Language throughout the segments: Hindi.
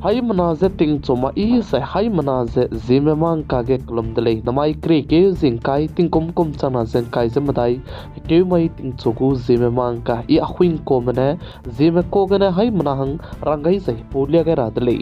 hai mana ze ting choma I sai hai mana ze Zeme mang ka ge klom dele namai kre ke jing kai ting kom chana zen kai ze madai ke mai ting chogu Zeme mang ka I ahwing ko mane Zeme ko gane hai mana hang rangai sai polia ge ra dele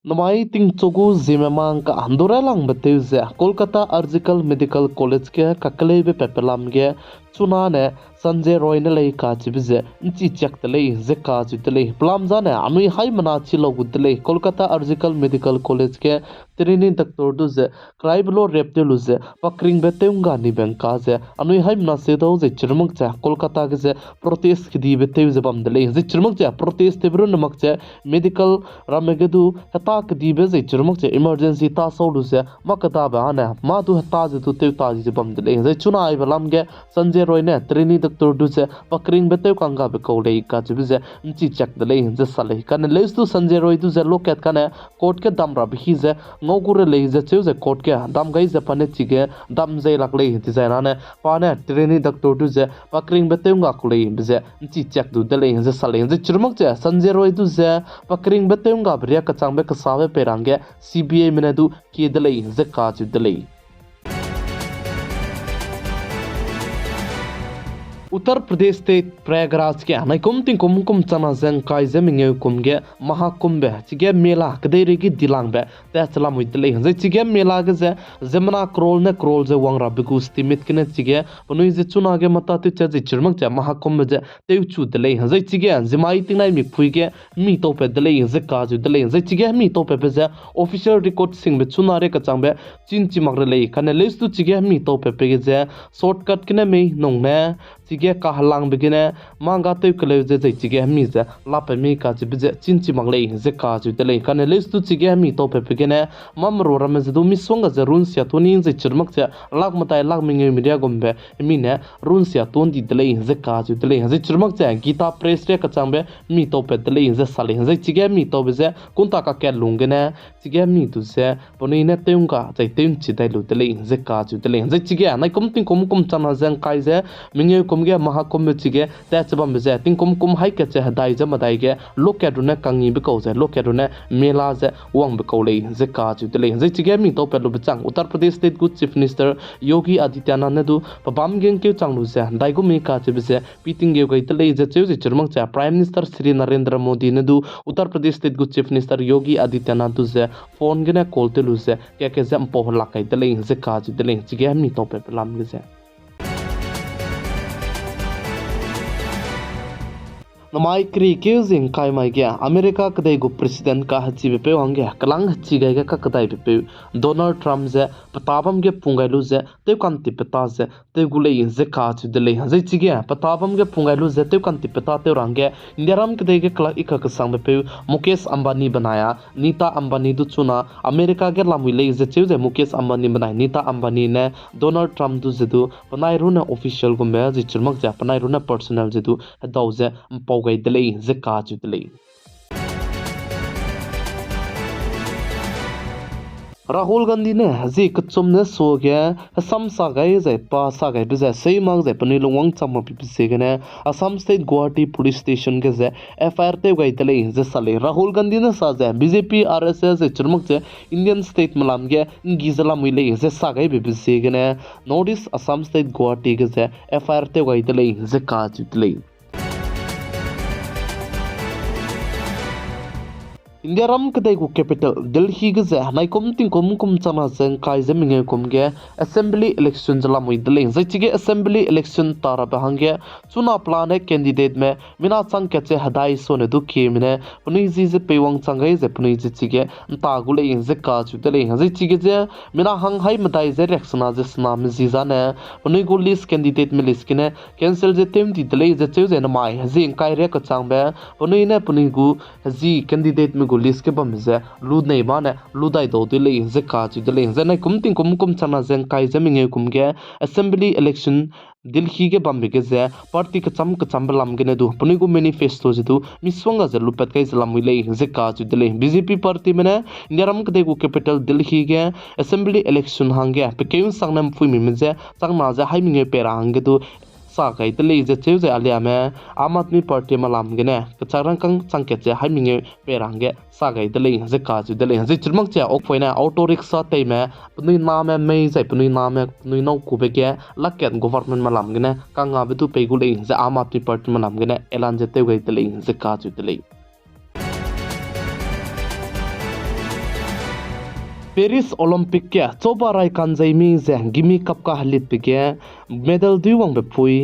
namai ting chogu Zeme mang ka andora lang bateu ze Kolkata Surgical Medical College ke kakale be pepelam ge chuna ne Sanjay Roy ne lei ka chibize nchi chak tele ze ka chu tele plam jane anui hai mana chilo gudle Kolkata Surgical Medical College ke trini doctor du ze criblo reptelu ze pakring beteunga ni benka ze anui hai mana se do ze chirmuk cha Kolkata ge ze protest khidi beteu ze bam dele ze chirmuk cha protest tebru namak cha medical ramegedu hata khidi be ze chirmuk cha emergency ta solu ze makata ba na ma du hata ze tu te ta ji bam dele ze chuna ai balam ge Sanjay Roy ne trini doctor du ze pakring beteu kanga be ko lei ka chibize nchi chak dele ze sale kan leis tu Sanjay Roy du ze loket kan court ke dam ra bi ze ngogure lei ze cheu ze court ke dam gai ze pane chige dam ze lak lei ti ze na ne pa ne trini doctor du ze pakring beteu nga ko lei bize nchi chak du dele ze sale ze chirmak che Sanjay Roy du ze pakring beteu nga bria ka changbe ka sawe perange CBI mene du ke dele ze ka chu dele Uttar Pradesh state Prayagraj के नाइकुम तिंकुम कुम चना जंग काय जमिंगे कुमगे महाकुंभ चिगे मेला कदेरे की दिलांग बे ते चला मुइतले जे चिगे मेला के जे जमना क्रोल ने क्रोल जे वांगरा बिगु स्टिमित किने चिगे पनुइ जे चुना के मता ते जे चिरमक जे महाकुंभ जे ते छु दले जे चिगे जिमाई तिंगनाइ मि फुइगे मी तो पे दले जे काजु दले जे चिगे मी तो पे जे ऑफिशियल रिकॉर्ड सिंग बे चुना रे कचांग बे चिन चिमक ले खाने लेस तु चिगे मी तो पे जे शॉर्टकट किने मे नोंगने चिगे का हलांग बिगिने मांगा ते कले जे चिगे मी जे लापे मी का जे बिजे चिनची मंगले जे का जे तले कने लेस तु चिगे मी तो पे बिगिने मम रो रमे जे दु मी सोंगा जे रुन सिया तोनी जे चिरमक जे लाग मताय लाग मिंगे मीडिया गombe मीने रुन सिया तोन दि तले जे का जे तले जे चिरमक जे गीता प्रेस रे कचांबे मी तो पे तले जे साले जे चिगे मी तो बिजे कुंता का के लुंगने चिगे मी तु से पनी ने तेउंगा जे तेउन छि दai lu तले जे का जे तले जे चिगे नाइ कुम तिं कुम चना जंग काय जे मिंगे कुमगे महाकुंभ चिगे तेचबम जे तिंकुम कुम हाइ के चे हदाइ जम दाइ गे लोके रुने कंगी बिको जे लोके रुने मेला जे वंग बिको ले जे का जुतले जे चिगे मी तो पेलु बचांग Uttar Pradesh state good chief minister Yogi Adityanath ने दु पबाम गेंग के चांगलु जे दाइगु मी का चे बिसे पीटिंग गे गइतले जे चे जे चरमंग चे प्राइम मिनिस्टर श्री नरेंद्र मोदी ने दु Uttar Pradesh state good chief minister Yogi Adityanath दु जे फोन गे ने कॉल ते लु जे के जे पो लाकाइतले जे का जुतले चिगे मी तो पे पेलाम गे जे नमाई क्री के जिंग काय माई गया अमेरिका कदे गु प्रेसिडेंट का हची बेपे वांगे कलांग हची गए का कदाई बेपे डोनाल्ड ट्रम्प जे पताबम गे पुंगाइलु जे ते कांति पता जे ते गुले जे का छु दले जे चिगे पताबम गे पुंगाइलु जे ते कांति पता ते रंगे इंडियाराम कदे गे कला इका का संग बेपे मुकेश अंबानी बनाया नीता अंबानी दु चुना अमेरिका गे लामुले जे छु जे मुकेश अंबानी बनाई नीता अंबानी ने डोनाल्ड ट्रम्प दु जे दु बनाई रुना ऑफिशियल गु मे जे चुरमक जे बनाई रुना पर्सनल जे दु दाउ जे गई दले जे का जुतले राहुल गांधी ने हजी कचुम ने सो गया असम सा गए जे पा सा गए बिजे सही मांग जे पनी लोंग चम पिसे गने Assam state Guwahati police station के जे एफआईआर ते गई तले जे साले राहुल गांधी ने सा जे बीजेपी आरएसएस जे चुरमुक जे इंडियन स्टेट मलाम गे गिजला मुइले जे सा गए बिसे गने नोटिस असम स्टेट गुवाहाटी के जे एफआईआर ते गई तले जे का जुतले इंडिया रम कदे गु कैपिटल दिल्ली के जे नाइकुम तिंकुम कुम चना जंग काय जमिंगे कुमगे असेंबली इलेक्शन जला मुइ दले जचिगे असेंबली इलेक्शन तारा बहंगे चुना प्लान कैंडिडेट में मिना चंग केचे हदाई सोने दु के मिने पुनि जी जे पेवंग चंगै जे पुनि जी चिगे तागुले जे का जुतले जे चिगे जे मिना हंग हाई मदाई जे रेक्सना जे स्नाम जी जाने पुनि गु लिस्ट कैंडिडेट में लिस्ट किने कैंसिल जे तेम दि दले जे चे जे नमाय जे काय रे क चांगबे पुनि ने पुनि गु जी कैंडिडेट में गुलिस के बम जे लूद नहीं माने लूदाई दो दिले जे का जुतले जे नै कुम चना जंग काय जमिंगे कुमगे असेंबली इलेक्शन दिल्ली के बम के जे पार्टी के चम बलम के ने दु पुनि गु मैनिफेस्टो जे दु मिसवंगा जे लुपत के जलम मिले जे का जुतले बीजेपी पार्टी में इंडियारम के गु कैपिटल दिल्ली के असेंबली इलेक्शन हांगे पे केउन संगनम फुइ मि जे चंगना जे हाइमिंगे पेरा हांगे दु sa kai te le je cheu je alia me Aam Aadmi Party malam gene kacharang kang changket je haiminge perang ge sa kai te le je ka ju de le je chirmang che ok foina auto rickshaw te me pnui na me mei zai pnui na me pnui no ku be ge laket government malam gene kanga be tu pe gu le je Aam Aadmi Party malam gene elan je te gai te le je ka ju de le Paris Olympic ke chobarai kanjai mi je gimi kap ka halit pike medal duwang be phui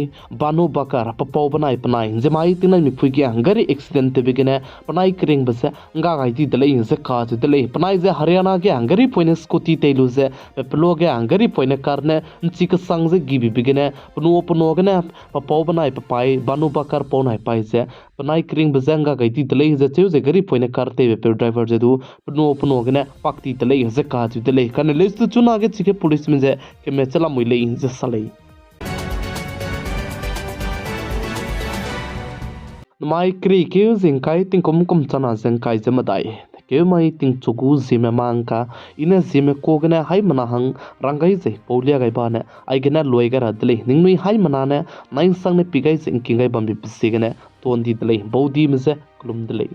banu bakar papau banai panai jemai tinai mi phui ke gari accident te begene panai kring base nga gai ti dele je ka je dele panai je Haryana ke gari poine scooty teilu je peplo ke gari poine karne chik sang je gibi begene pnu gene papau banai papai banu bakar ponai pai je panai kring base nga gai ti dele je cheu je gari poine karte pe driver je du pnu gene pakti dele je ka ju dele kan le stu chuna ge chike police min je ke me chala muile in je salai mai kri ke jingkai tingkom kom chana jengkai jamadai ke mai ting chugu Zeme mangka ina Zeme ko gena hai mana hang rangai je paulia gai ba ne ai gena loi ga dele ningnui hai mana ne nain sang ne pigai jing kingai bambi pisigene tondi dele bodi mse klum dele